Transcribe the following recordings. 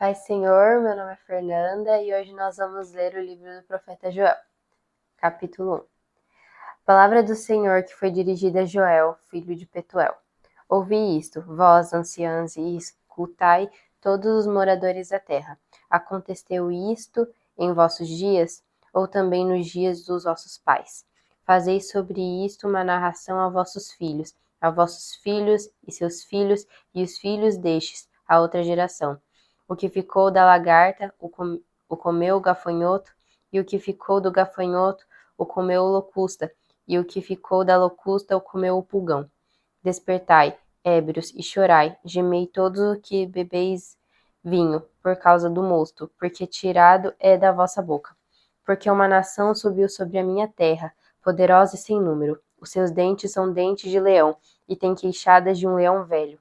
Pai Senhor, meu nome é Fernanda e hoje nós vamos ler o livro do profeta Joel, capítulo 1. Palavra do Senhor que foi dirigida a Joel, filho de Petuel. Ouvi isto, vós, anciãs, e escutai todos os moradores da terra. Aconteceu isto em vossos dias, ou também nos dias dos vossos pais? Fazei sobre isto uma narração a vossos filhos e seus filhos, e os filhos destes, a outra geração. O que ficou da lagarta o comeu o gafanhoto, e o que ficou do gafanhoto o comeu o locusta, e o que ficou da locusta o comeu o pulgão. Despertai, ébrios, e chorai, gemei todos o que bebeis vinho, por causa do mosto, porque tirado é da vossa boca. Porque uma nação subiu sobre a minha terra, poderosa e sem número. Os seus dentes são dentes de leão, e tem queixadas de um leão velho.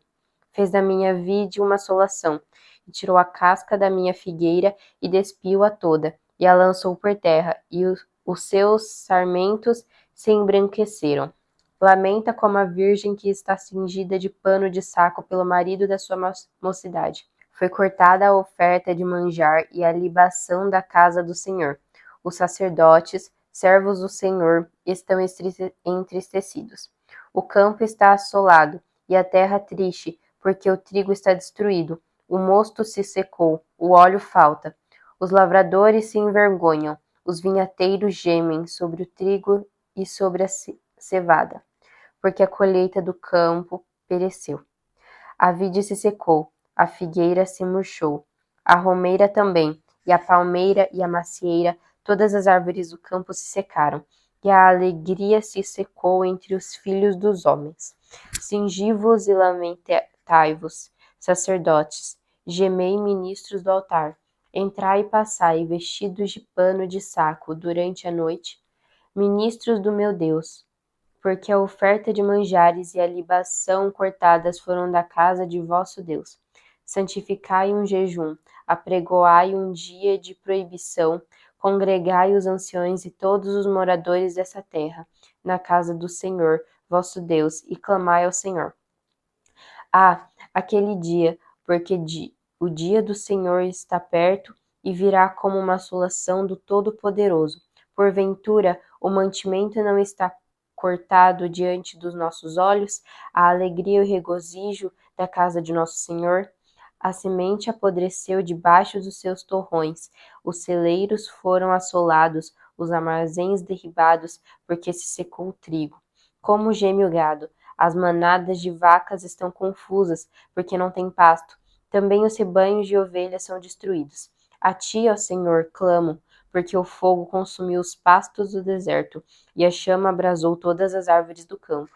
Fez da minha vide uma assolação, e tirou a casca da minha figueira, e despiu-a toda, e a lançou por terra, e os seus sarmentos se embranqueceram. Lamenta como a virgem que está cingida de pano de saco pelo marido da sua mocidade. Foi cortada a oferta de manjar e a libação da casa do Senhor. Os sacerdotes, servos do Senhor, estão entristecidos. O campo está assolado e a terra triste, porque o trigo está destruído. O mosto se secou, o óleo falta. Os lavradores se envergonham, os vinhateiros gemem sobre o trigo e sobre a cevada, porque a colheita do campo pereceu. A vide se secou, a figueira se murchou, a romeira também, e a palmeira e a macieira, todas as árvores do campo se secaram, e a alegria se secou entre os filhos dos homens. Cingi-vos e lamentai-vos, sacerdotes, gemei ministros do altar. Entrai e passai, vestidos de pano de saco, durante a noite, ministros do meu Deus, porque a oferta de manjares e a libação cortadas foram da casa de vosso Deus. Santificai um jejum, apregoai um dia de proibição, congregai os anciões e todos os moradores dessa terra, na casa do Senhor, vosso Deus, e clamai ao Senhor. Aquele dia, porque o dia do Senhor está perto e virá como uma assolação do Todo-Poderoso. Porventura, o mantimento não está cortado diante dos nossos olhos, a alegria e o regozijo da casa de nosso Senhor? A semente apodreceu debaixo dos seus torrões, os celeiros foram assolados, os armazéns derribados, porque se secou o trigo. Como geme o gado, as manadas de vacas estão confusas, porque não têm pasto. Também os rebanhos de ovelhas são destruídos. A ti, ó Senhor, clamo, porque o fogo consumiu os pastos do deserto, e a chama abrasou todas as árvores do campo.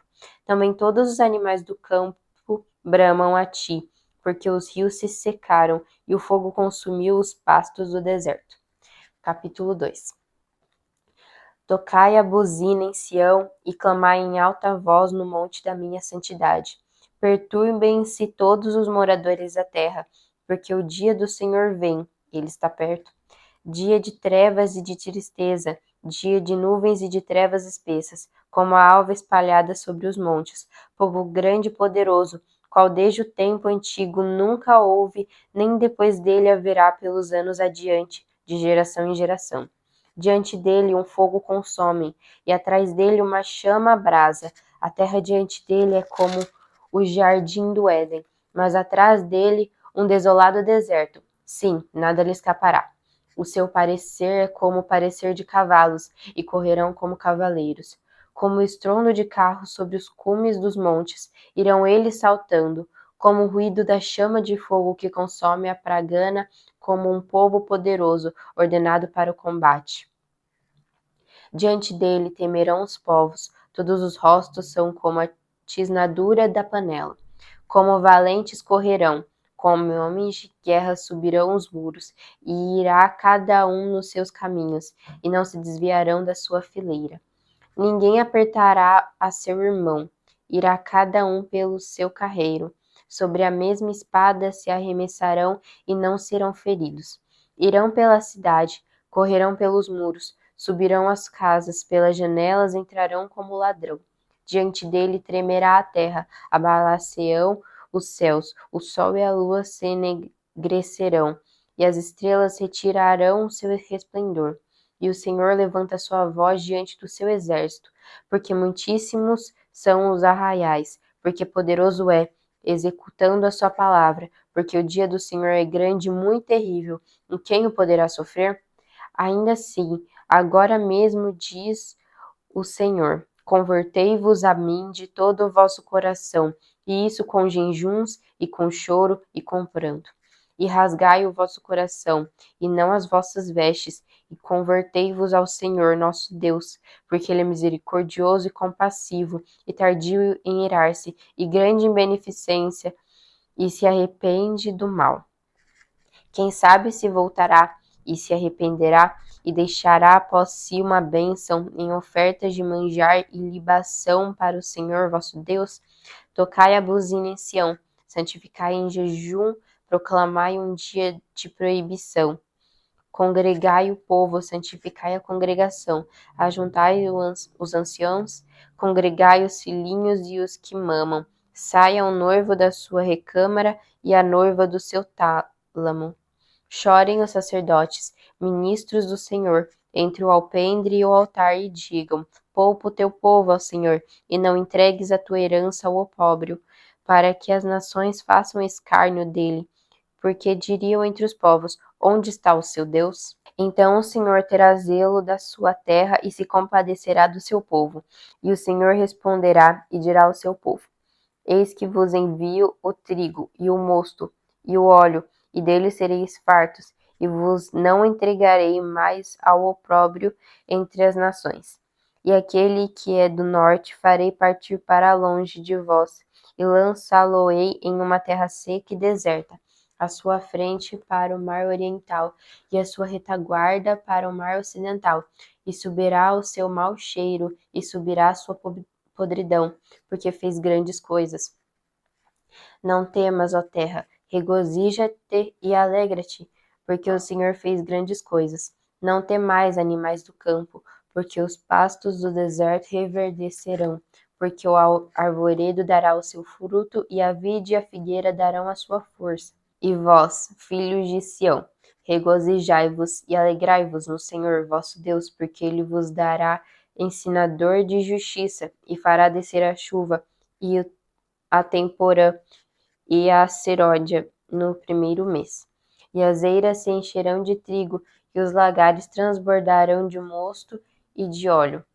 Também todos os animais do campo bramam a ti, porque os rios se secaram, e o fogo consumiu os pastos do deserto. Capítulo 2. Tocai a buzina em Sião e clamai em alta voz no monte da minha santidade. Perturbem-se todos os moradores da terra, porque o dia do Senhor vem, ele está perto. Dia de trevas e de tristeza, dia de nuvens e de trevas espessas, como a alva espalhada sobre os montes, povo grande e poderoso, qual desde o tempo antigo nunca houve, nem depois dele haverá pelos anos adiante, de geração em geração. Diante dele um fogo consome, e atrás dele uma chama abrasa. A terra diante dele é como o jardim do Éden, mas atrás dele um desolado deserto. Sim, nada lhe escapará. O seu parecer é como o parecer de cavalos, e correrão como cavaleiros. Como o estrondo de carros sobre os cumes dos montes, irão eles saltando, como o ruído da chama de fogo que consome a pragana, como um povo poderoso, ordenado para o combate. Diante dele temerão os povos, todos os rostos são como a tisnadura da panela. Como valentes correrão, como homens de guerra subirão os muros, e irá cada um nos seus caminhos, e não se desviarão da sua fileira. Ninguém apertará a seu irmão, irá cada um pelo seu carreiro. Sobre a mesma espada se arremessarão e não serão feridos. Irão pela cidade, correrão pelos muros, subirão as casas, pelas janelas entrarão como ladrão. Diante dele tremerá a terra, abalar-se-ão os céus, o sol e a lua se enegrecerão, e as estrelas retirarão o seu resplendor. E o Senhor levanta sua voz diante do seu exército, porque muitíssimos são os arraiais, porque poderoso é, executando a sua palavra, porque o dia do Senhor é grande e muito terrível, e quem o poderá sofrer? Ainda assim, agora mesmo diz o Senhor: convertei-vos a mim de todo o vosso coração, e isso com jejuns, e com choro, e com pranto. E rasgai o vosso coração, e não as vossas vestes, e convertei-vos ao Senhor nosso Deus, porque Ele é misericordioso e compassivo, e tardio em irar-se, e grande em beneficência, e se arrepende do mal. Quem sabe se voltará e se arrependerá e deixará após si uma bênção em ofertas de manjar e libação para o Senhor vosso Deus? Tocai a buzina em Sião, santificai em jejum, proclamai um dia de proibição. Congregai o povo, santificai a congregação, ajuntai os anciãos, congregai os filhinhos e os que mamam. Saia o noivo da sua recâmara e a noiva do seu tálamo. Chorem os sacerdotes, ministros do Senhor, entre o alpendre e o altar, e digam: poupa o teu povo ao Senhor, e não entregues a tua herança ao opróbrio, para que as nações façam escárnio dele. Porque diriam entre os povos: onde está o seu Deus? Então o Senhor terá zelo da sua terra e se compadecerá do seu povo. E o Senhor responderá e dirá ao seu povo: eis que vos envio o trigo e o mosto e o óleo, e deles sereis fartos, e vos não entregarei mais ao opróbrio entre as nações. E aquele que é do norte farei partir para longe de vós, e lançá-lo-ei em uma terra seca e deserta, a sua frente para o mar oriental, e a sua retaguarda para o mar ocidental, e subirá o seu mau cheiro, e subirá a sua podridão, porque fez grandes coisas. Não temas, ó terra, regozija-te e alegra-te, porque o Senhor fez grandes coisas. Não temais, animais do campo, porque os pastos do deserto reverdecerão, porque o arvoredo dará o seu fruto, e a vide e a figueira darão a sua força. E vós, filhos de Sião, regozijai-vos e alegrai-vos no Senhor vosso Deus, porque ele vos dará ensinador de justiça, e fará descer a chuva, e a temporã, e a seródia no primeiro mês. E as eiras se encherão de trigo, e os lagares transbordarão de mosto e de óleo.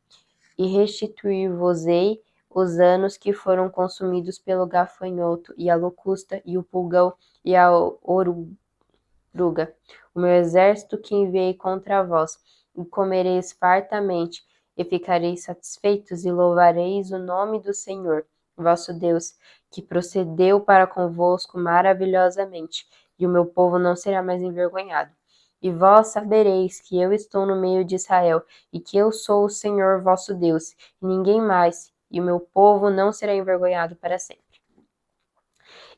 E restituir-vos-ei os anos que foram consumidos pelo gafanhoto, e a locusta, e o pulgão, e a oruga, o meu exército que enviei contra vós, e comereis fartamente, e ficareis satisfeitos, e louvareis o nome do Senhor, vosso Deus, que procedeu para convosco maravilhosamente, e o meu povo não será mais envergonhado. E vós sabereis que eu estou no meio de Israel, e que eu sou o Senhor vosso Deus, e ninguém mais, e o meu povo não será envergonhado para sempre.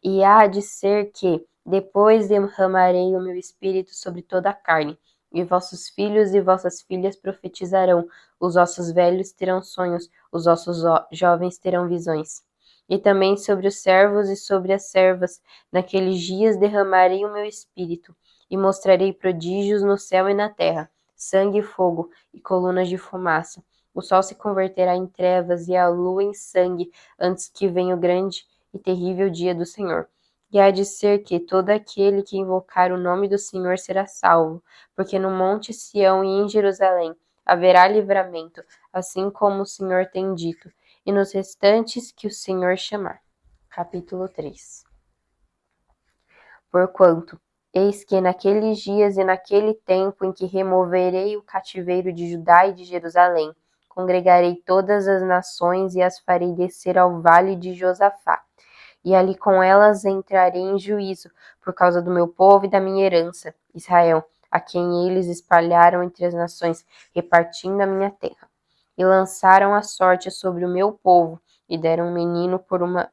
E há de ser que, depois derramarei o meu espírito sobre toda a carne, e vossos filhos e vossas filhas profetizarão, os ossos velhos terão sonhos, os ossos jovens terão visões. E também sobre os servos e sobre as servas, naqueles dias derramarei o meu espírito, e mostrarei prodígios no céu e na terra, sangue e fogo, e colunas de fumaça. O sol se converterá em trevas e a lua em sangue, antes que venha o grande e terrível dia do Senhor. E há de ser que todo aquele que invocar o nome do Senhor será salvo, porque no monte Sião e em Jerusalém haverá livramento, assim como o Senhor tem dito, e nos restantes que o Senhor chamar. Capítulo 3. Porquanto, eis que naqueles dias e naquele tempo em que removerei o cativeiro de Judá e de Jerusalém, congregarei todas as nações e as farei descer ao vale de Josafá, e ali com elas entrarei em juízo, por causa do meu povo e da minha herança, Israel, a quem eles espalharam entre as nações, repartindo a minha terra. E lançaram a sorte sobre o meu povo, e deram um menino por uma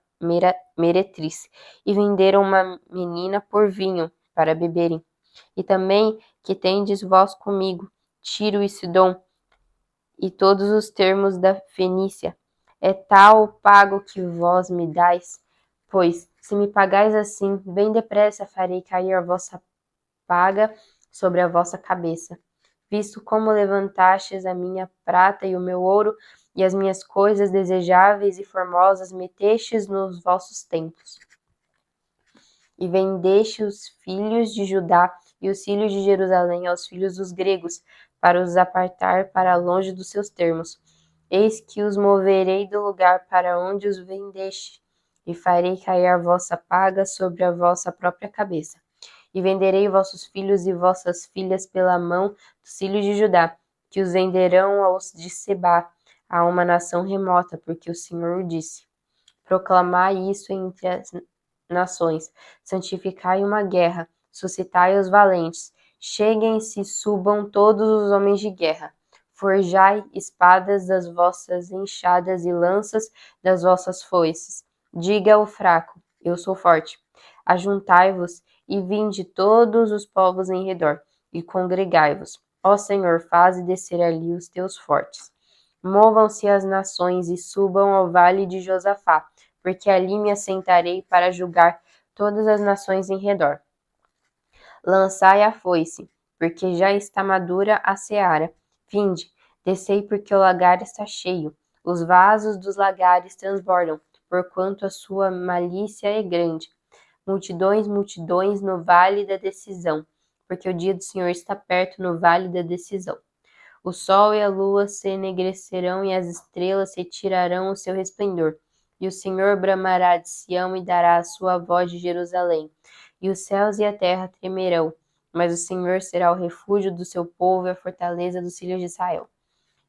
meretriz, e venderam uma menina por vinho, para beberem. E também que tendes vós comigo, Tiro e Sidom, e todos os termos da Fenícia. É tal o pago que vós me dais? Pois, se me pagais assim, bem depressa farei cair a vossa paga sobre a vossa cabeça. Visto como levantastes a minha prata e o meu ouro, e as minhas coisas desejáveis e formosas metestes nos vossos templos. E vendeste os filhos de Judá e os filhos de Jerusalém aos filhos dos gregos, para os apartar para longe dos seus termos. Eis que os moverei do lugar para onde os vendeste, e farei cair a vossa paga sobre a vossa própria cabeça. E venderei vossos filhos e vossas filhas pela mão dos filhos de Judá, que os venderão aos de Sebá, a uma nação remota, porque o Senhor o disse. Proclamai isso entre as nações, santificai uma guerra, suscitai os valentes, cheguem-se, subam todos os homens de guerra. Forjai espadas das vossas enxadas e lanças das vossas foices. Diga ao fraco, eu sou forte. Ajuntai-vos e vinde todos os povos em redor, e congregai-vos. Ó Senhor, faze descer ali os teus fortes. Movam-se as nações e subam ao vale de Josafá, porque ali me assentarei para julgar todas as nações em redor. Lançai a foice, porque já está madura a seara. Vinde, descei, porque o lagar está cheio. Os vasos dos lagares transbordam, porquanto a sua malícia é grande. Multidões, multidões no vale da decisão, porque o dia do Senhor está perto no vale da decisão. O sol e a lua se enegrecerão e as estrelas retirarão o seu resplendor. E o Senhor bramará de Sião e dará a sua voz de Jerusalém. E os céus e a terra tremerão, mas o Senhor será o refúgio do seu povo e a fortaleza dos filhos de Israel.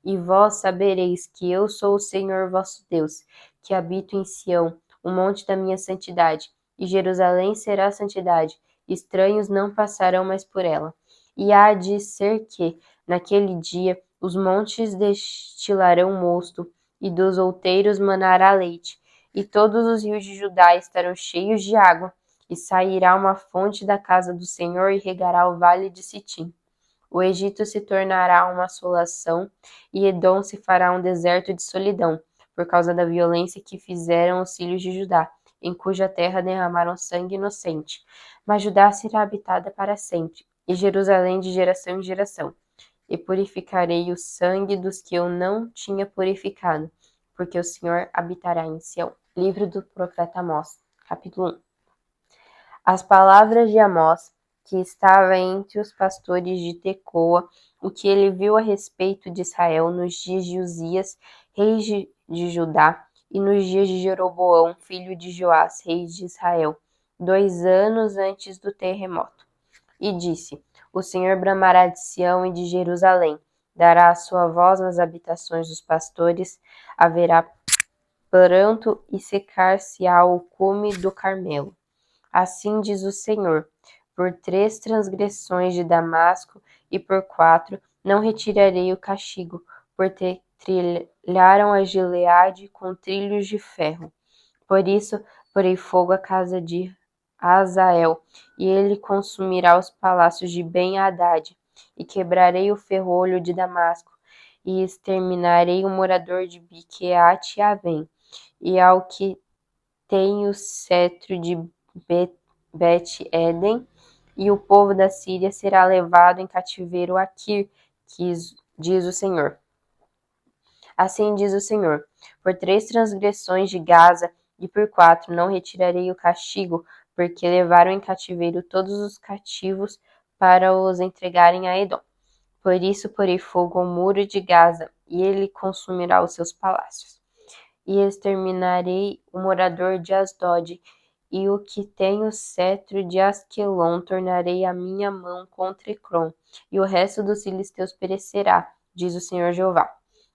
E vós sabereis que eu sou o Senhor vosso Deus, que habito em Sião, o monte da minha santidade, e Jerusalém será a santidade. Estranhos não passarão mais por ela. E há de ser que, naquele dia, os montes destilarão mosto, e dos outeiros manará leite, e todos os rios de Judá estarão cheios de água, e sairá uma fonte da casa do Senhor e regará o vale de Sitim. O Egito se tornará uma assolação, e Edom se fará um deserto de solidão, por causa da violência que fizeram os filhos de Judá, em cuja terra derramaram sangue inocente. Mas Judá será habitada para sempre, e Jerusalém de geração em geração. E purificarei o sangue dos que eu não tinha purificado, porque o Senhor habitará em Sião. Livro do profeta Amós, capítulo 1. As palavras de Amós, que estava entre os pastores de Tecoa, o que ele viu a respeito de Israel nos dias de Uzias, rei de Judá, e nos dias de Jeroboão, filho de Joás, rei de Israel, 2 anos antes do terremoto. E disse: O Senhor bramará de Sião e de Jerusalém, dará a sua voz nas habitações dos pastores, haverá pranto e secar-se-á o cume do Carmelo. Assim diz o Senhor: por 3 transgressões de Damasco e por 4 não retirarei o castigo, porque trilharam a Gileade com trilhos de ferro. Por isso porei fogo à casa de Hazael, e ele consumirá os palácios de Ben-Hadad, e quebrarei o ferrolho de Damasco, e exterminarei o morador de Biqueate-Avém, e ao que tem o cetro de Bet-Eden, e o povo da Síria será levado em cativeiro a Quir, diz o Senhor. Assim diz o Senhor: por 3 transgressões de Gaza e por 4 não retirarei o castigo, porque levaram em cativeiro todos os cativos para os entregarem a Edom. Por isso porei fogo ao muro de Gaza, e ele consumirá os seus palácios. E exterminarei o morador de Asdod, e o que tem o cetro de Asquelon tornarei a minha mão contra Ecrom, e o resto dos filisteus perecerá, diz o Senhor Jeová.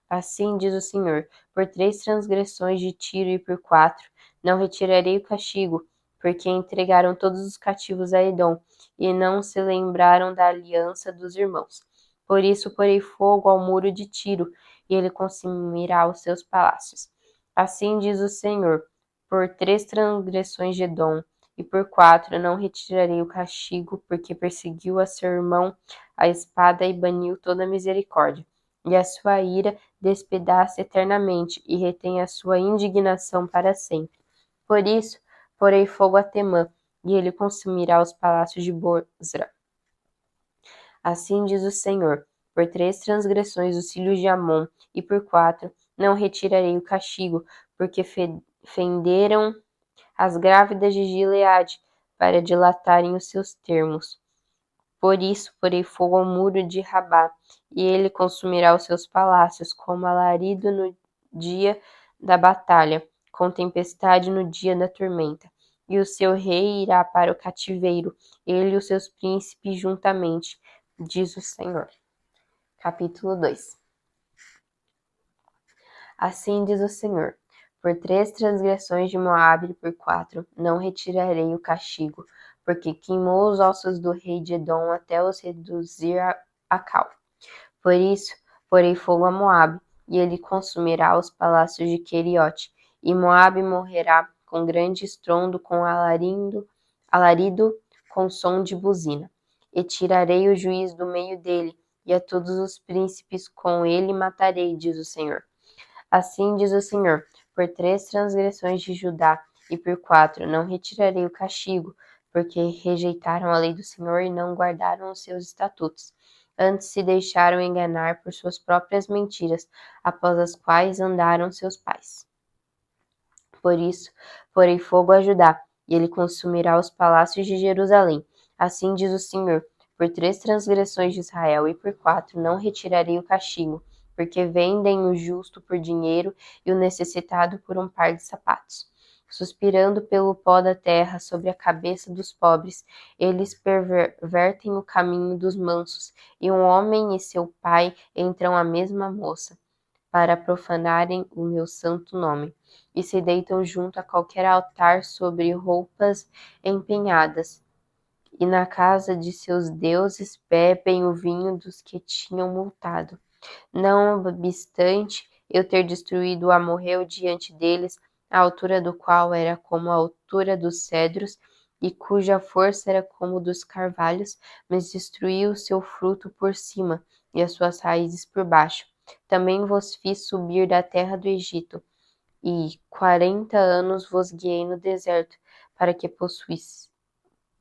Assim diz o Senhor: por 3 transgressões de Tiro e por 4 não retirarei o castigo, porque entregaram todos os cativos a Edom, e não se lembraram da aliança dos irmãos. Por isso porei fogo ao muro de Tiro, e ele consumirá os seus palácios. Assim diz o Senhor: por 3 transgressões de Edom, e por 4 não retirarei o castigo, porque perseguiu a seu irmão a espada e baniu toda a misericórdia. E a sua ira despedaça eternamente, e retém a sua indignação para sempre. Por isso porei fogo a Temã, e ele consumirá os palácios de Bozra. Assim diz o Senhor: por 3 transgressões dos filhos de Amon, e por 4 não retirarei o castigo, porque fenderam as grávidas de Gileade, para dilatarem os seus termos. Por isso porei fogo ao muro de Rabá, e ele consumirá os seus palácios, como alarido no dia da batalha, com tempestade no dia da tormenta. E o seu rei irá para o cativeiro, ele e os seus príncipes juntamente, diz o Senhor. Capítulo 2. Assim diz o Senhor: por 3 transgressões de Moabe e por 4 não retirarei o castigo, porque queimou os ossos do rei de Edom até os reduzir a cal. Por isso porei fogo a Moabe, e ele consumirá os palácios de Queriote, e Moabe morrerá com grande estrondo, com alarido, com som de buzina. E tirarei o juiz do meio dele, e a todos os príncipes com ele matarei, diz o Senhor. Assim diz o Senhor: por 3 transgressões de Judá e por 4 não retirarei o castigo, porque rejeitaram a lei do Senhor e não guardaram os seus estatutos. Antes se deixaram enganar por suas próprias mentiras, após as quais andaram seus pais. Por isso, porei fogo a Judá, e ele consumirá os palácios de Jerusalém. Assim diz o Senhor: por 3 transgressões de Israel e por 4 não retirarei o castigo, porque vendem o justo por dinheiro e o necessitado por um par de sapatos. Suspirando pelo pó da terra sobre a cabeça dos pobres, eles pervertem o caminho dos mansos, e um homem e seu pai entram à mesma moça, para profanarem o meu santo nome, e se deitam junto a qualquer altar sobre roupas empenhadas, e na casa de seus deuses bebem o vinho dos que tinham multado. Não obstante eu ter destruído o amorreu diante deles, a altura do qual era como a altura dos cedros, e cuja força era como dos carvalhos, mas destruí o seu fruto por cima, e as suas raízes por baixo. Também vos fiz subir da terra do Egito, e 40 anos vos guiei no deserto, para que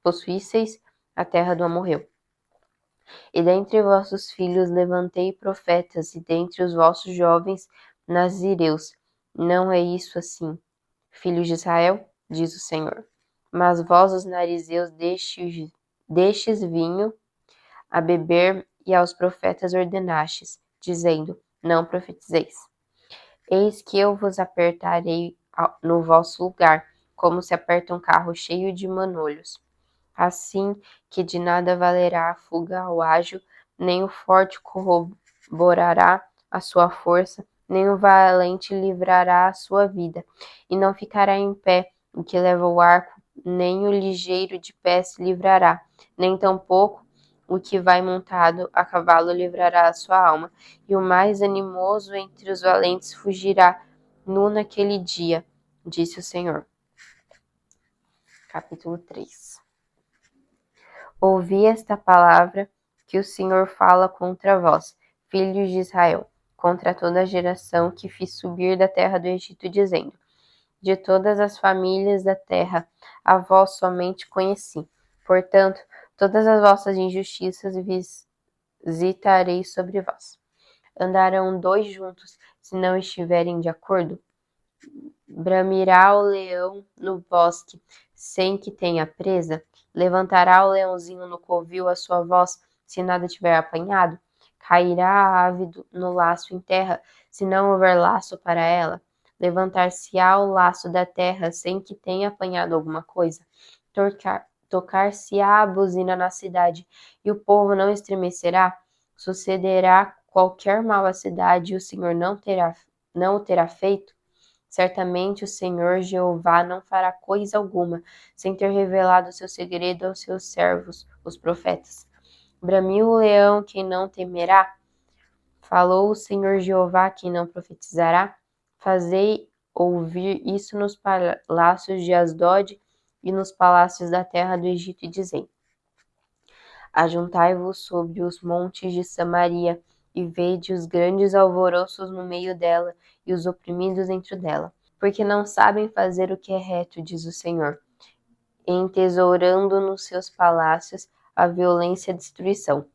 possuísseis a terra do amorreu. E dentre vossos filhos levantei profetas, e dentre os vossos jovens nazireus. Não é isso assim, filhos de Israel? Diz o Senhor. Mas vós, os narizeus, destes vinho a beber, e aos profetas ordenastes, dizendo: não profetizeis. Eis que eu vos apertarei no vosso lugar, como se aperta um carro cheio de manolhos. Assim que de nada valerá a fuga ao ágil, nem o forte corroborará a sua força, nem o valente livrará a sua vida, e não ficará em pé o que leva o arco, nem o ligeiro de pé se livrará, nem tampouco o que vai montado a cavalo livrará a sua alma, e o mais animoso entre os valentes fugirá nu naquele dia, disse o Senhor. Capítulo 3. Ouvi esta palavra que o Senhor fala contra vós, filhos de Israel, contra toda a geração que fiz subir da terra do Egito, dizendo: de todas as famílias da terra, a vós somente conheci. Portanto, todas as vossas injustiças visitarei sobre vós. Andarão 2 juntos, se não estiverem de acordo? Bramirá o leão no bosque, sem que tenha presa? Levantará o leãozinho no covil a sua voz, se nada tiver apanhado? Cairá a ave no laço em terra, se não houver laço para ela? Levantar-se-á o laço da terra, sem que tenha apanhado alguma coisa? Tocar-se-á a buzina na cidade, e o povo não estremecerá? Sucederá qualquer mal à cidade, e o Senhor não o terá feito? Certamente o Senhor Jeová não fará coisa alguma, sem ter revelado seu segredo aos seus servos, os profetas. Bramiu o leão, quem não temerá? Falou o Senhor Jeová, quem não profetizará? Fazei ouvir isso nos palácios de Asdod e nos palácios da terra do Egito, e dizei: ajuntai-vos sobre os montes de Samaria, e vede os grandes alvoroços no meio dela, e os oprimidos dentro dela, porque não sabem fazer o que é reto, diz o Senhor, entesourando nos seus palácios a violência e a destruição.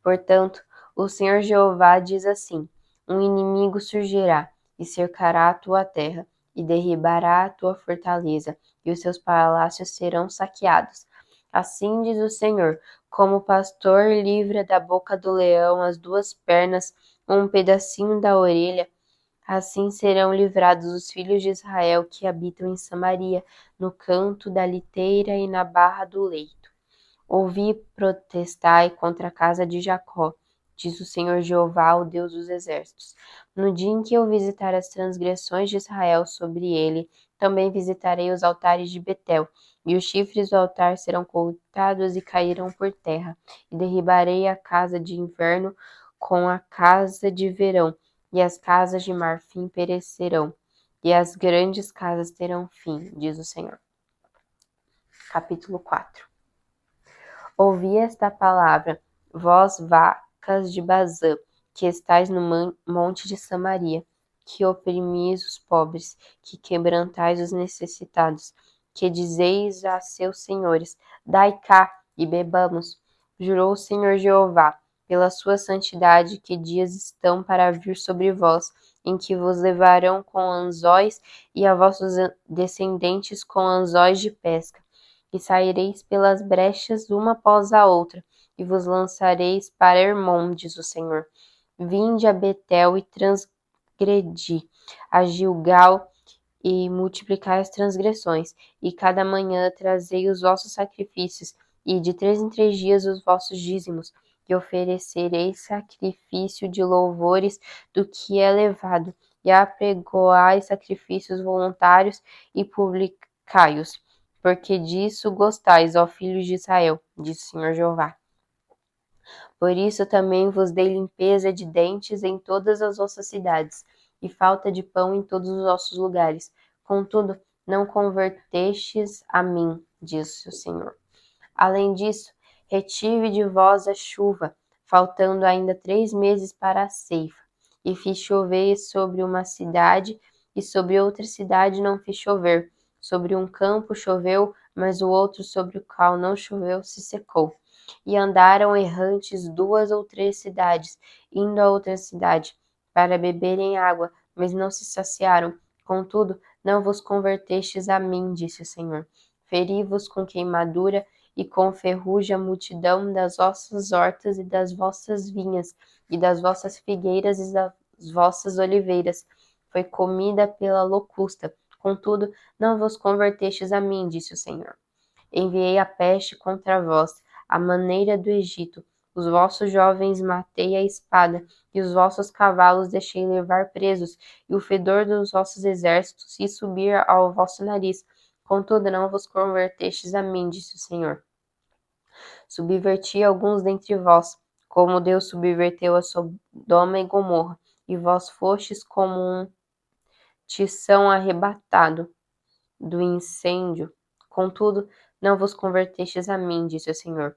Portanto, o Senhor Jeová diz assim: um inimigo surgirá e cercará a tua terra, e derribará a tua fortaleza, e os seus palácios serão saqueados. Assim diz o Senhor: como o pastor livra da boca do leão as duas pernas, um pedacinho da orelha, assim serão livrados os filhos de Israel que habitam em Samaria, no canto da liteira e na barra do leito. Ouvi e protestai contra a casa de Jacó, diz o Senhor Jeová, o Deus dos exércitos. No dia em que eu visitar as transgressões de Israel sobre ele, também visitarei os altares de Betel, e os chifres do altar serão cortados e cairão por terra, e derribarei a casa de inverno com a casa de verão, e as casas de marfim perecerão, e as grandes casas terão fim, diz o Senhor. Capítulo 4. Ouvi esta palavra, vós vacas de Bazã, que estais no monte de Samaria, que oprimis os pobres, que quebrantais os necessitados, que dizeis a seus senhores, dai cá e bebamos. Jurou o Senhor Jeová, pela sua santidade, que dias estão para vir sobre vós, em que vos levarão com anzóis e a vossos descendentes com anzóis de pesca, e saireis pelas brechas uma após a outra, e vos lançareis para Hermon, diz o Senhor. Vinde a Betel e transgredi, a Gilgal e multiplicai as transgressões, e cada manhã trazei os vossos sacrifícios, e de 3 em 3 dias os vossos dízimos, e oferecereis sacrifício de louvores do que é levado, e apregoai sacrifícios voluntários e publicai-os. Porque disso gostais, ó filhos de Israel, diz o Senhor Jeová. Por isso também vos dei limpeza de dentes em todas as vossas cidades, e falta de pão em todos os vossos lugares. Contudo, não convertestes a mim, diz o Senhor. Além disso, retive de vós a chuva, faltando ainda 3 meses para a ceifa, e fiz chover sobre uma cidade, e sobre outra cidade não fiz chover. Sobre um campo choveu, mas o outro sobre o qual não choveu se secou. E andaram errantes 2 ou 3 cidades, indo a outra cidade, para beberem água, mas não se saciaram. Contudo, não vos convertestes a mim, disse o Senhor. Feri-vos com queimadura e com ferrugem a multidão das vossas hortas e das vossas vinhas, e das vossas figueiras e das vossas oliveiras. Foi comida pela locusta. Contudo, não vos convertestes a mim, disse o Senhor. Enviei a peste contra vós, à maneira do Egito. Os vossos jovens matei à espada, e os vossos cavalos deixei levar presos, e o fedor dos vossos exércitos fiz subir ao vosso nariz. Contudo, não vos convertestes a mim, disse o Senhor. Subverti alguns dentre vós, como Deus subverteu a Sodoma e Gomorra, e vós fostes como um tição arrebatado do incêndio. Contudo, não vos convertestes a mim, disse o Senhor.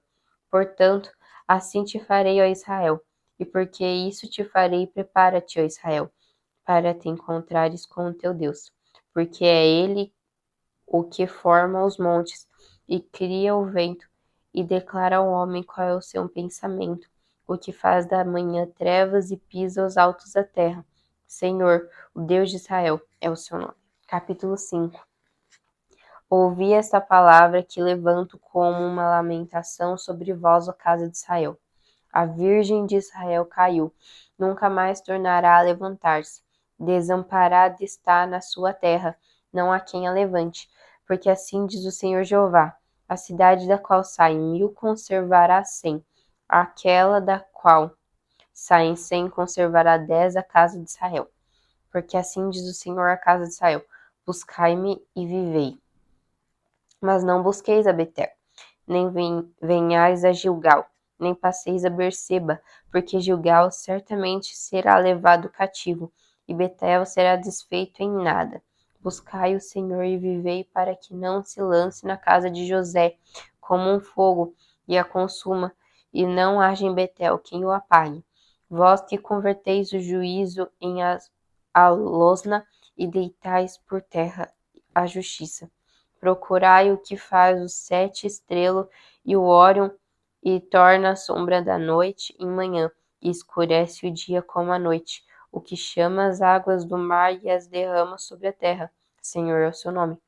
Portanto, assim te farei, ó Israel, e porque isso te farei, prepara-te, ó Israel, para te encontrares com o teu Deus, porque é ele o que forma os montes e cria o vento, e declara ao homem qual é o seu pensamento, o que faz da manhã trevas e pisa os altos da terra. Senhor, o Deus de Israel, é o seu nome. Capítulo 5. Ouvi esta palavra que levanto como uma lamentação sobre vós, ó casa de Israel. A Virgem de Israel caiu, nunca mais tornará a levantar-se. Desamparada está na sua terra, não há quem a levante. Porque assim diz o Senhor Jeová: a cidade da qual saem 1000 conservará 100, aquela da qual saem 100 conservará 10 a casa de Israel. Porque assim diz o Senhor à casa de Israel: buscai-me e vivei. Mas não busqueis a Betel, nem venhais a Gilgal, nem passeis a Berseba, porque Gilgal certamente será levado cativo, e Betel será desfeito em nada. Buscai o Senhor e vivei, para que não se lance na casa de José como um fogo, e a consuma, e não haja em Betel quem o apague. Vós que converteis o juízo em alosna, e deitais por terra a justiça. Procurai o que faz o 7 estrelo e o Órion, e torna a sombra da noite em manhã, e escurece o dia como a noite. O que chama as águas do mar e as derrama sobre a terra. Senhor é o seu nome.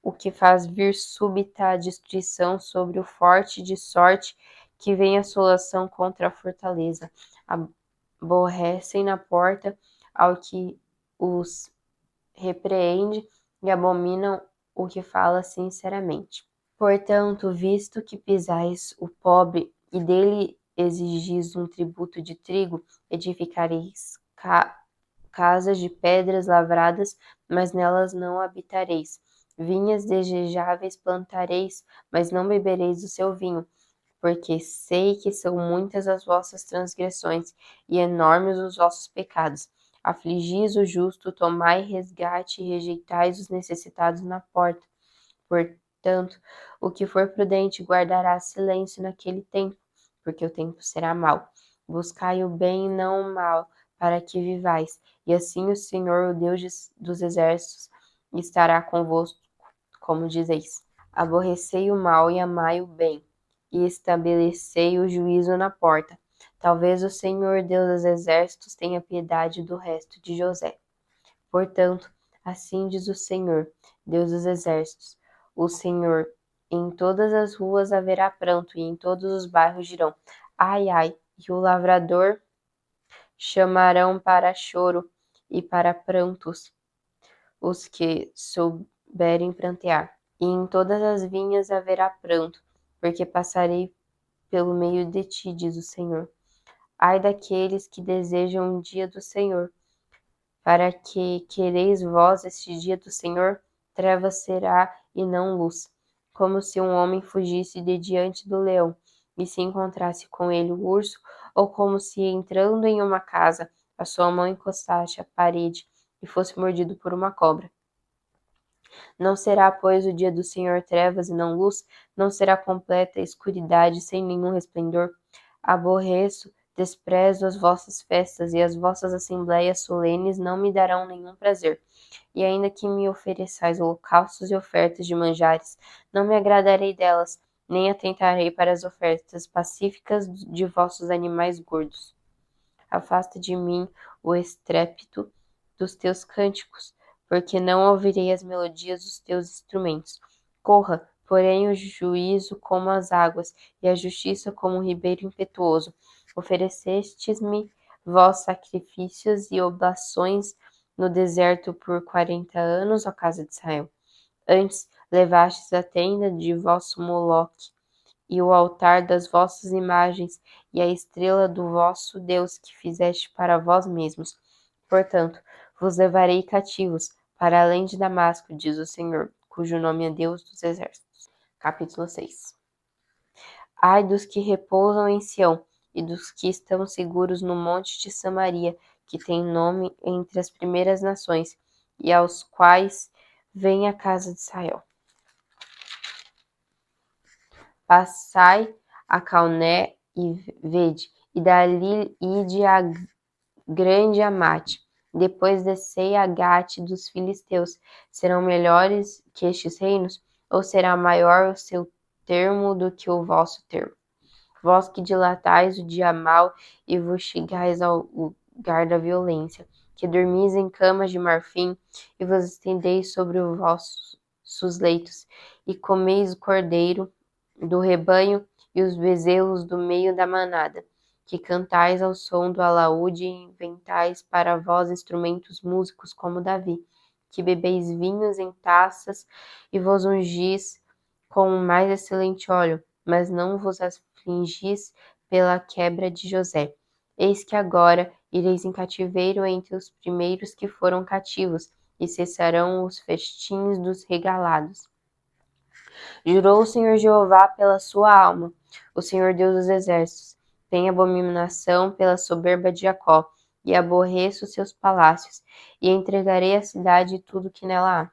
O que faz vir súbita a destruição sobre o forte, de sorte que vem assolação contra a fortaleza. Aborrecem na porta ao que os repreende e abominam o que fala sinceramente. Portanto, visto que pisais o pobre e dele exigis um tributo de trigo, edificareis casas de pedras lavradas, mas nelas não habitareis. Vinhas desejáveis plantareis, mas não bebereis o seu vinho, porque sei que são muitas as vossas transgressões e enormes os vossos pecados. Afligis o justo, tomai resgate e rejeitais os necessitados na porta. Portanto, o que for prudente guardará silêncio naquele tempo, porque o tempo será mau. Buscai o bem e não o mal, para que vivais, e assim o Senhor, o Deus dos exércitos, estará convosco, como dizeis. Aborrecei o mal e amai o bem, e estabelecei o juízo na porta. Talvez o Senhor, Deus dos exércitos, tenha piedade do resto de José. Portanto, assim diz o Senhor, Deus dos exércitos, o Senhor: em todas as ruas haverá pranto, e em todos os bairros dirão: ai, ai, e o lavrador chamarão para choro e para prantos os que souberem prantear. E em todas as vinhas haverá pranto, porque passarei pelo meio de ti, diz o Senhor. Ai daqueles que desejam o dia do Senhor. Para que quereis vós este dia do Senhor? Trevas será e não luz, como se um homem fugisse de diante do leão, e se encontrasse com ele o urso, ou como se, entrando em uma casa, a sua mão encostasse à parede e fosse mordido por uma cobra. Não será, pois, o dia do Senhor trevas e não luz? Não será completa escuridade sem nenhum resplendor? Aborreço, desprezo as vossas festas, e as vossas assembléias solenes não me darão nenhum prazer. E ainda que me ofereçais holocaustos e ofertas de manjares, não me agradarei delas, nem atentarei para as ofertas pacíficas de vossos animais gordos. Afasta de mim o estrépito dos teus cânticos, porque não ouvirei as melodias dos teus instrumentos. Corra, porém, o juízo como as águas, e a justiça como um ribeiro impetuoso. Oferecestes-me vós sacrifícios e oblações no deserto por 40 anos, ó casa de Israel. Antes levastes a tenda de vosso Moloque, e o altar das vossas imagens, e a estrela do vosso Deus que fizeste para vós mesmos. Portanto, vos levarei cativos para além de Damasco, diz o Senhor, cujo nome é Deus dos exércitos. Capítulo 6. Ai dos que repousam em Sião, e dos que estão seguros no monte de Samaria, que tem nome entre as primeiras nações, e aos quais vem a casa de Israel. Passai a Calné e vede, e dali ide a grande Amate. Depois descei a Gate dos filisteus. Serão melhores que estes reinos? Ou será maior o seu termo do que o vosso termo? Vós que dilatais o dia mau e vos chegais ao lugar da violência, que dormis em camas de marfim e vos estendeis sobre os vossos leitos, e comeis o cordeiro do rebanho e os bezelos do meio da manada, que cantais ao som do alaúde e inventais para vós instrumentos músicos como Davi, que bebeis vinhos em taças e vos ungis com o mais excelente óleo, mas não vos afligis pela quebra de José. Eis que agora ireis em cativeiro entre os primeiros que foram cativos, e cessarão os festins dos regalados. Jurou o Senhor Jeová pela sua alma, o Senhor Deus dos exércitos: tem abominação pela soberba de Jacó, e aborreço seus palácios, e entregarei a cidade e tudo que nela há.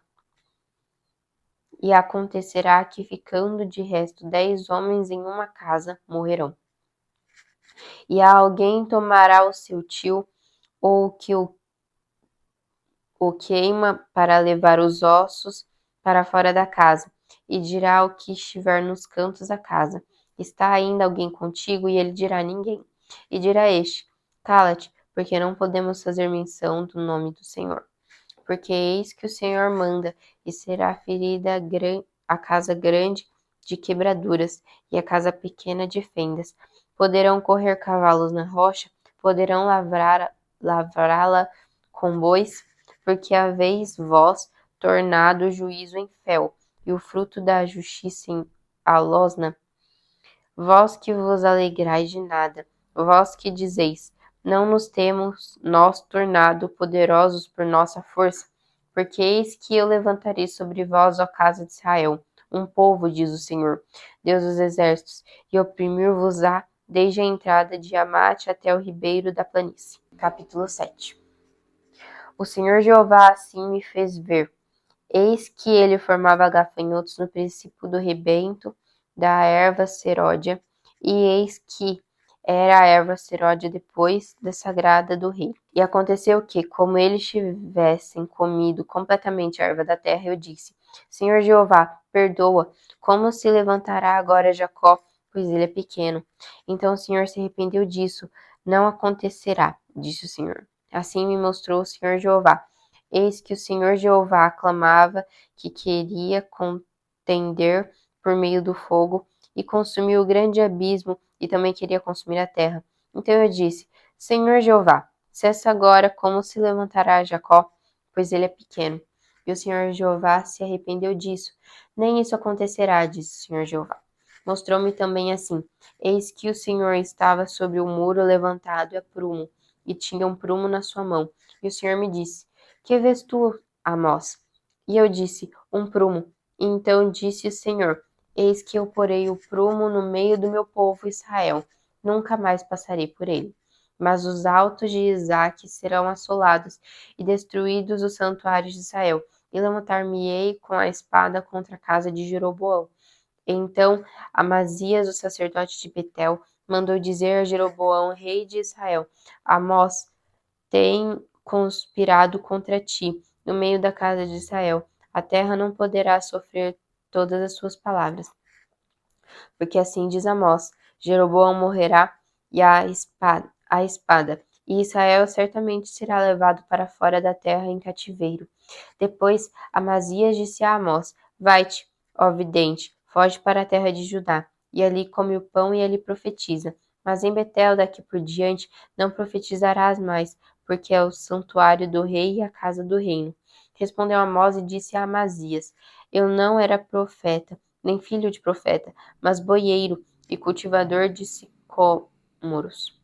E acontecerá que, ficando de resto 10 homens em uma casa, morrerão. E alguém tomará o seu tio, ou que o queima para levar os ossos para fora da casa, e dirá ao que estiver nos cantos da casa: Está ainda alguém contigo? E ele dirá: ninguém. E dirá este: cala-te, porque não podemos fazer menção do nome do Senhor. Porque eis que o Senhor manda, e será ferida a casa grande de quebraduras, e a casa pequena de fendas. Poderão correr cavalos na rocha, poderão lavrá-la com bois, porque haveis vós tornado o juízo em fel, e o fruto da justiça em alosna. Vós que vos alegrais de nada, vós que dizeis: não nos temos nós tornado poderosos por nossa força, porque eis que eu levantarei sobre vós, ó casa de Israel, um povo, diz o Senhor, Deus dos exércitos, e oprimir-vos-á desde a entrada de Amate até o ribeiro da planície. Capítulo 7. O Senhor Jeová assim me fez ver. Eis que ele formava gafanhotos no princípio do rebento da erva seródia, e eis que era a erva seródia depois da sagrada do rei. E aconteceu que, como eles tivessem comido completamente a erva da terra, eu disse: Senhor Jeová, perdoa, como se levantará agora Jacó, pois ele é pequeno. Então o Senhor se arrependeu disso. Não acontecerá, disse o Senhor. Assim me mostrou o Senhor Jeová. Eis que o Senhor Jeová clamava que queria contender por meio do fogo e consumir o grande abismo e também queria consumir a terra. Então eu disse: Senhor Jeová, cessa agora como se levantará Jacó, pois ele é pequeno. E o Senhor Jeová se arrependeu disso. Nem isso acontecerá, disse o Senhor Jeová. Mostrou-me também assim: eis que o Senhor estava sobre o muro levantado a prumo, e tinha um prumo na sua mão. E o Senhor me disse: que vês tu, Amós? E eu disse: um prumo. E então disse o Senhor: eis que eu porei o prumo no meio do meu povo Israel. Nunca mais passarei por ele. Mas os altos de Isaque serão assolados, e destruídos os santuários de Israel. E levantar-me-ei com a espada contra a casa de Jeroboão. Então Amazias, o sacerdote de Betel, mandou dizer a Jeroboão, rei de Israel: Amós tem conspirado contra ti, no meio da casa de Israel. A terra não poderá sofrer todas as suas palavras. Porque assim diz Amós: Jeroboão morrerá e a espada, e Israel certamente será levado para fora da terra em cativeiro. Depois Amazias disse a Amós: vai-te, ó vidente, foge para a terra de Judá, e ali come o pão e ali profetiza. Mas em Betel daqui por diante não profetizarás mais, porque é o santuário do rei e a casa do reino. Respondeu Amós e disse a Amazias: eu não era profeta, nem filho de profeta, mas boieiro e cultivador de sicômoros.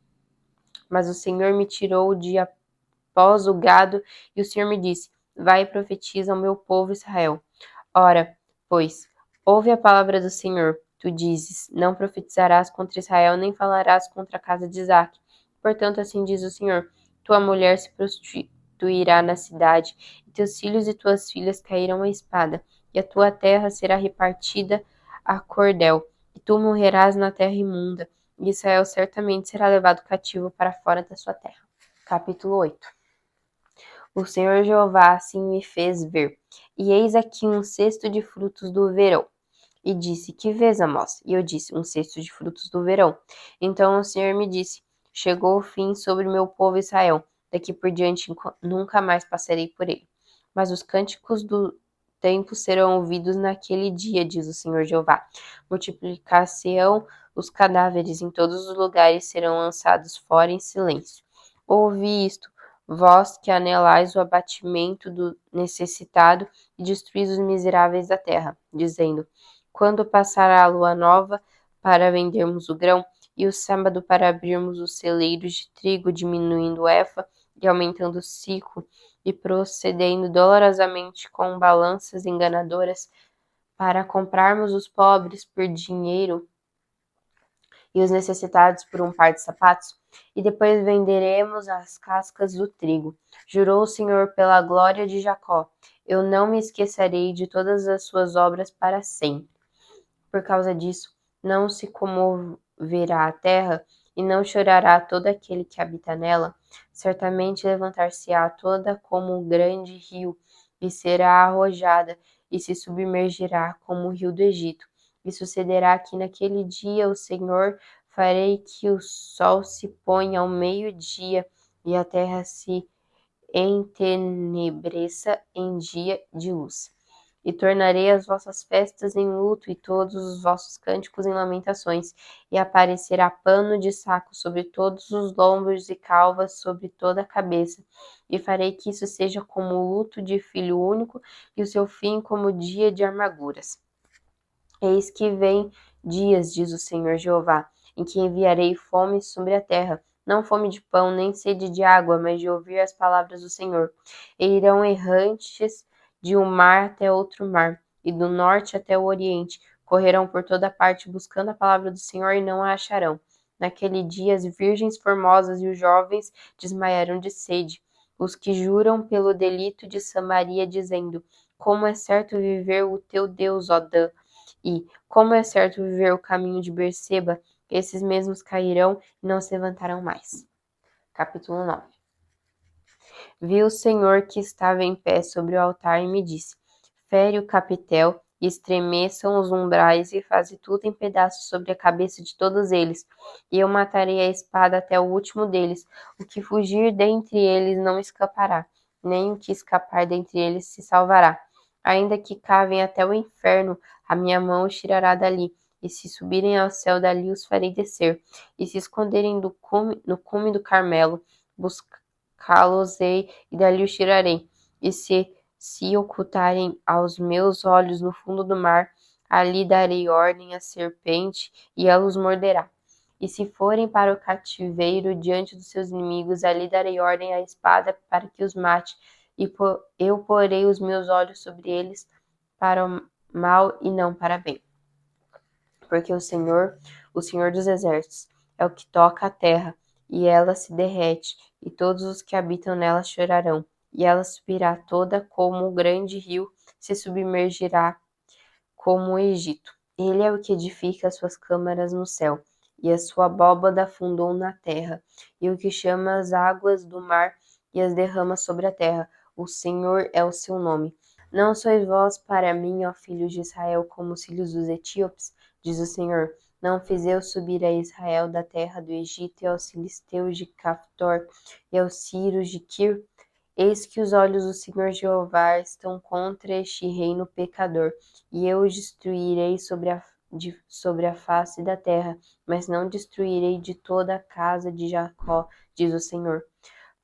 Mas o Senhor me tirou de após o gado, e o Senhor me disse: vai e profetiza ao meu povo Israel. Ora, pois, ouve a palavra do Senhor. Tu dizes: não profetizarás contra Israel, nem falarás contra a casa de Isaque. Portanto, assim diz o Senhor: tua mulher se prostituirá na cidade, e teus filhos e tuas filhas cairão à espada, e a tua terra será repartida a cordel, e tu morrerás na terra imunda, e Israel certamente será levado cativo para fora da sua terra. Capítulo 8. O Senhor Jeová assim me fez ver, e eis aqui um cesto de frutos do verão. E disse: que vês, Amós? E eu disse: um cesto de frutos do verão. Então o Senhor me disse: chegou o fim sobre o meu povo Israel. Daqui por diante nunca mais passarei por ele. Mas os cânticos do tempo serão ouvidos naquele dia, diz o Senhor Jeová. Multiplicar-se-ão os cadáveres em todos os lugares, serão lançados fora em silêncio. Ouvi isto, vós que anelais o abatimento do necessitado e destruís os miseráveis da terra, dizendo: quando passará a lua nova para vendermos o grão, e o sábado para abrirmos os celeiros de trigo, diminuindo o efa e aumentando o ciclo, e procedendo dolorosamente com balanças enganadoras, para comprarmos os pobres por dinheiro e os necessitados por um par de sapatos, e depois venderemos as cascas do trigo. Jurou o Senhor pela glória de Jacó: eu não me esquecerei de todas as suas obras para sempre. Por causa disso, não se comoverá a terra, e não chorará todo aquele que habita nela. Certamente levantar-se-á toda como um grande rio, e será arrojada, e se submergirá como o rio do Egito. E sucederá que naquele dia o Senhor farei que o sol se ponha ao meio-dia e a terra se entenebreça em dia de luz. E tornarei as vossas festas em luto e todos os vossos cânticos em lamentações, e aparecerá pano de saco sobre todos os lombos e calvas sobre toda a cabeça. E farei que isso seja como o luto de filho único, e o seu fim como dia de amarguras. Eis que vem dias, diz o Senhor Jeová, em que enviarei fome sobre a terra, não fome de pão, nem sede de água, mas de ouvir as palavras do Senhor. E irão errantes de um mar até outro mar, e do norte até o oriente. Correrão por toda parte buscando a palavra do Senhor e não a acharão. Naquele dia as virgens formosas e os jovens desmaiarão de sede. Os que juram pelo delito de Samaria, dizendo: Como é certo viver o teu Deus, ó Dan! E, como é certo viver o caminho de Berseba, esses mesmos cairão e não se levantarão mais. Capítulo 9. Vi o Senhor que estava em pé sobre o altar e me disse: Fere o capitel, e estremeçam os umbrais, e faze tudo em pedaços sobre a cabeça de todos eles. E eu matarei a espada até o último deles. O que fugir dentre eles não escapará, nem o que escapar dentre eles se salvará. Ainda que cavem até o inferno, a minha mão os tirará dali. E se subirem ao céu, dali os farei descer. E se esconderem no cume do Carmelo, buscá-los-ei e dali os tirarei. E se ocultarem aos meus olhos no fundo do mar, ali darei ordem à serpente e ela os morderá. E se forem para o cativeiro diante dos seus inimigos, ali darei ordem à espada para que os mate, e eu porei os meus olhos sobre eles para o mal e não para bem. Porque o Senhor dos exércitos, é o que toca a terra, e ela se derrete, e todos os que habitam nela chorarão, e ela subirá toda como um grande rio, se submergirá como o Egito. Ele é o que edifica as suas câmaras no céu, e a sua abóbada afundou na terra, e o que chama as águas do mar e as derrama sobre a terra. O Senhor é o seu nome. Não sois vós para mim, ó filhos de Israel, como os filhos dos etíopes, diz o Senhor. Não fiz eu subir a Israel da terra do Egito, e aos filisteus de Caftor, e aos sírios de Quir? Eis que os olhos do Senhor Jeová estão contra este reino pecador, e eu os destruirei sobre a face da terra, mas não destruirei de toda a casa de Jacó, diz o Senhor.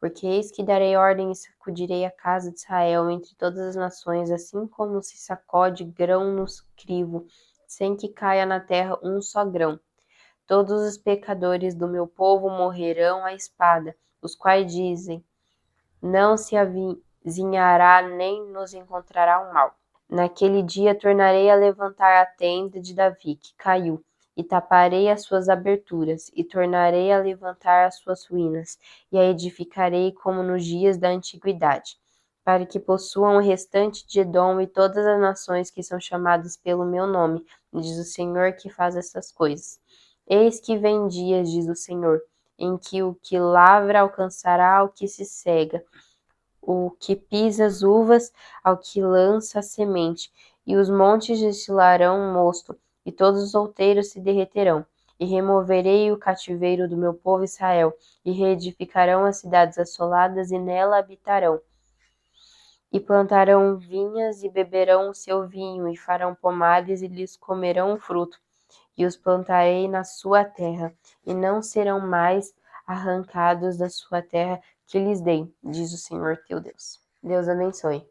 Porque eis que darei ordem e sacudirei a casa de Israel entre todas as nações, assim como se sacode grão no crivo, sem que caia na terra um só grão. Todos os pecadores do meu povo morrerão à espada, os quais dizem: não se avizinhará nem nos encontrará o mal. Naquele dia tornarei a levantar a tenda de Davi, que caiu, e taparei as suas aberturas, e tornarei a levantar as suas ruínas, e a edificarei como nos dias da antiguidade, para que possuam o restante de Edom e todas as nações que são chamadas pelo meu nome, diz o Senhor que faz essas coisas. Eis que vem dias, diz o Senhor, em que o que lavra alcançará o que se cega, o que pisa as uvas ao que lança a semente, e os montes destilarão mosto, e todos os outeiros se derreterão. E removerei o cativeiro do meu povo Israel, e reedificarão as cidades assoladas, e nela habitarão. E plantarão vinhas, e beberão o seu vinho, e farão pomares, e lhes comerão o fruto. E os plantarei na sua terra, e não serão mais arrancados da sua terra que lhes dei, diz o Senhor teu Deus. Deus abençoe.